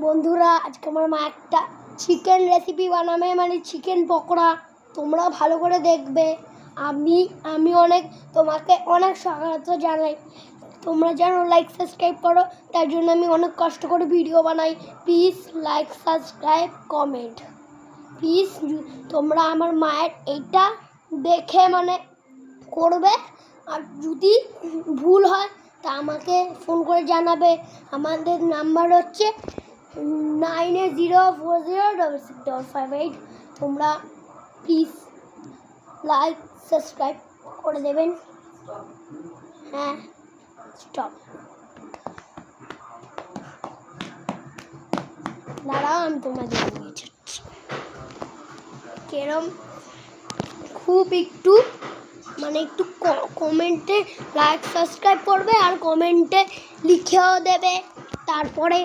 বন্ধুরা আজকে আমার মা একটা চিকেন রেসিপি বানাবে, মানে চিকেন পকোড়া। তোমরা ভালো করে দেখবে। আমি তোমাকে অনেক স্বাগত জানাই। তোমরা যেন লাইক সাবস্ক্রাইব করো, তার জন্য আমি অনেক কষ্ট করে ভিডিও বানাই। Please like subscribe comment please. তোমরা আমার মায়ের এইটা দেখে করবে, আর যদি ভুল হয় তা আমাকে ফোন করে জানাবে। আমাদের নাম্বার হচ্ছে 9804065558। তোমরা প্লিজ লাইক সাবস্ক্রাইব করে দেবেন। হ্যাঁ, স্টপ। দাঁড়াও, আমি তোমাদের নিয়ে যাচ্ছি। কেরম খুব একটু একটু কমেন্টে লাইক সাবস্ক্রাইব করবে, আর কমেন্টে লিখেও দেবে। তারপরে